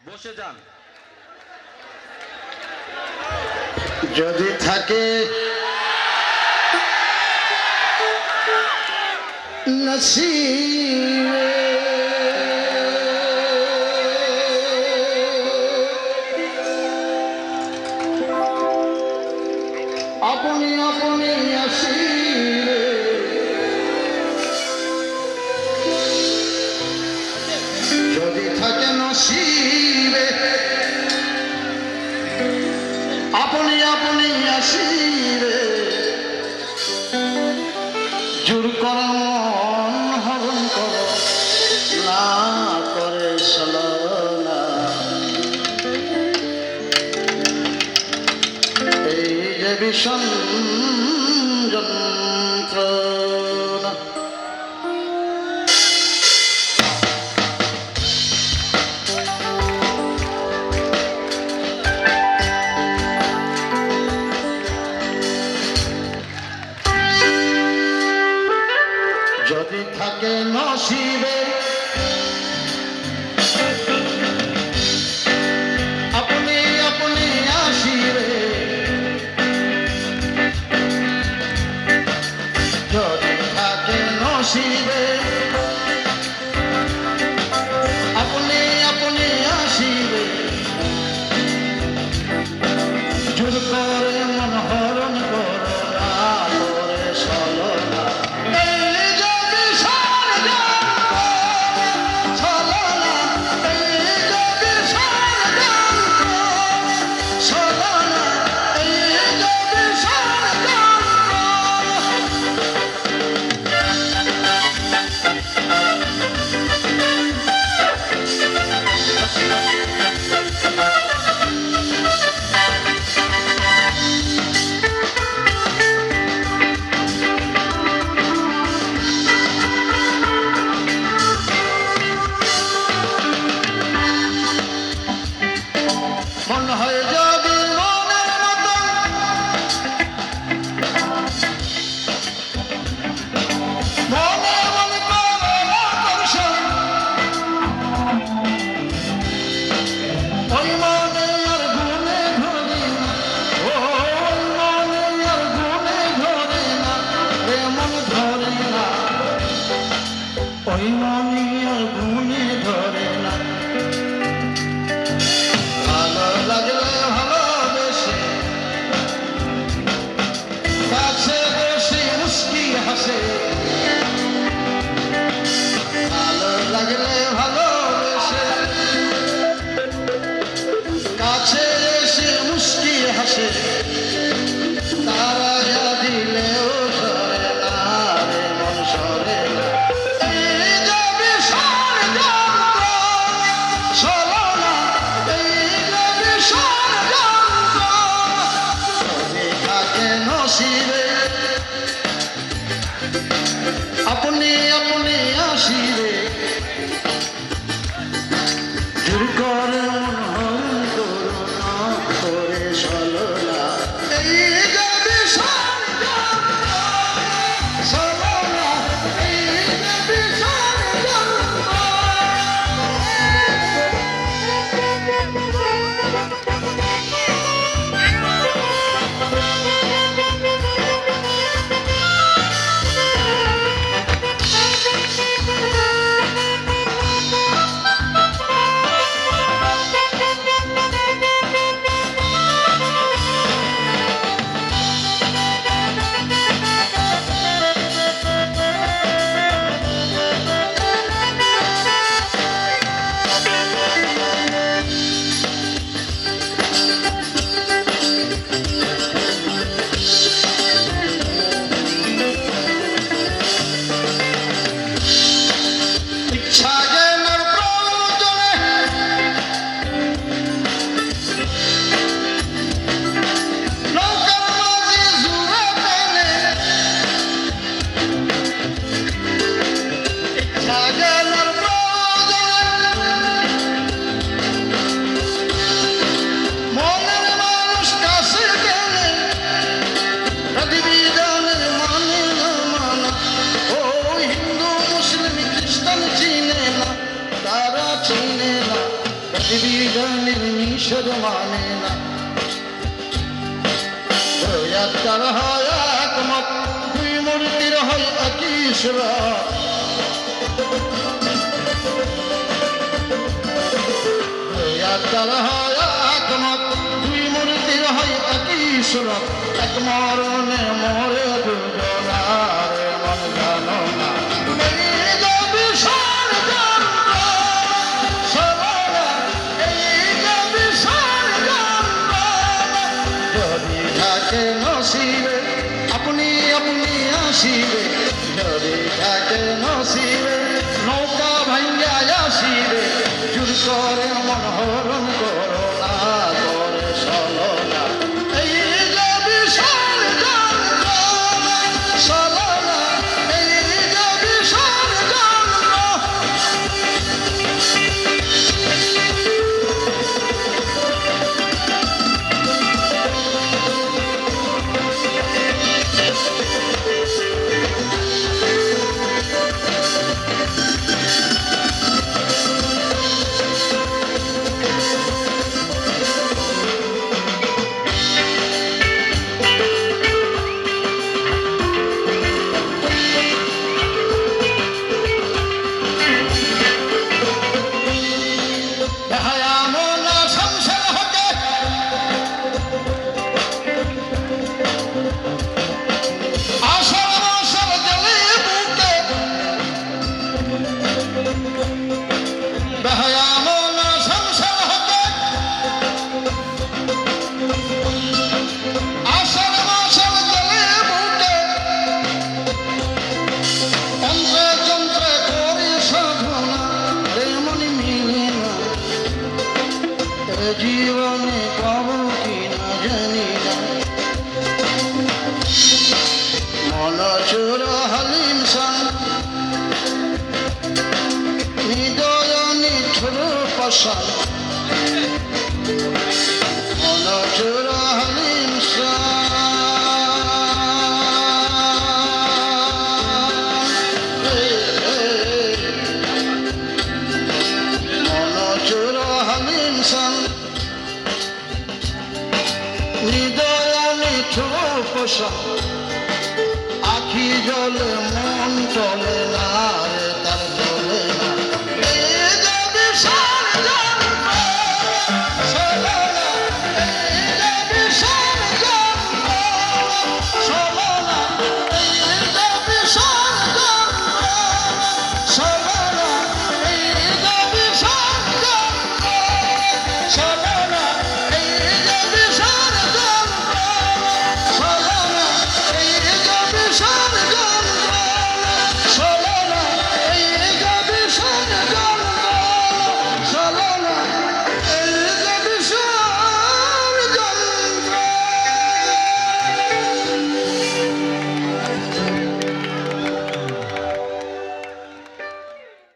বসে যান। যদি থাকে নসিবে আপনি আপনি আসিবে যদি থাকে নসিবে আপনি আপনি আসিবে জোর কর মন হরণ কর না করে সলনা এই যে বিষণ যন্ত্রণা যদি থাকে নসিবে আপনি আপনি আসিবে যদি থাকে নসিবে আপনি আপনি আসিবে জোর করে মন হরণ করো না করে সলনা মন হয়ে যাবে মনের মতন মনে মনে করে আকর্ষণ ওই মনে আর গুনে ধরে না ওই মনে আর গুনে ধরে না রে মন ধরে না ওই মনে আর গুনে ধরে না ভালো লাগলে ভালোবেসে কাছে বসে মুস্কি হাসে ভালো লাগলে ভালোবেসে কাছে এসে মুস্কি হাসে তারা দিলেও সরে না রে মন সরে না এই যে বিষণ যন্ত্র সলনা এই যে বিষণ যন্ত্র যদি থাকে নসিবে আপনি আপনি আসিবে জোর করে মন হরণ করো না করে সলনা এই যে বিষণ যন্ত্র সলনা এই যে বিষণ যন্ত্র বিধানের নিষেধ মানে না একটার হয় একমত দুই মূর্তির হয় একই ঈশ্বর একটার হয় একমত দুই মূর্তির হয় একই ঈশ্বর এক মরণে মরে দুজনার মন জানো না এই যে বিষাদ যন্ত্র সরলা, এই যে বিষাদ যন্ত্র যদি থাকে নসিবে আপনি আপনি আসিবে যদি থাকে নসিবে নৌকা ভাঙ্গা আসিবে জোর করে মন হরণ করো না করে চলো না এই যে বিষাদ যন্ত্র চলো না এই যে বিষাদ যন্ত্র জীবনে পাবো কি না জানি না মন চোর হালিম সান হৃদয় নিঠুর পাশান মন চোর হালিম মন চোর হালিম সান হৃদয় নিঠুর পোষা আখি জলে মন চলে না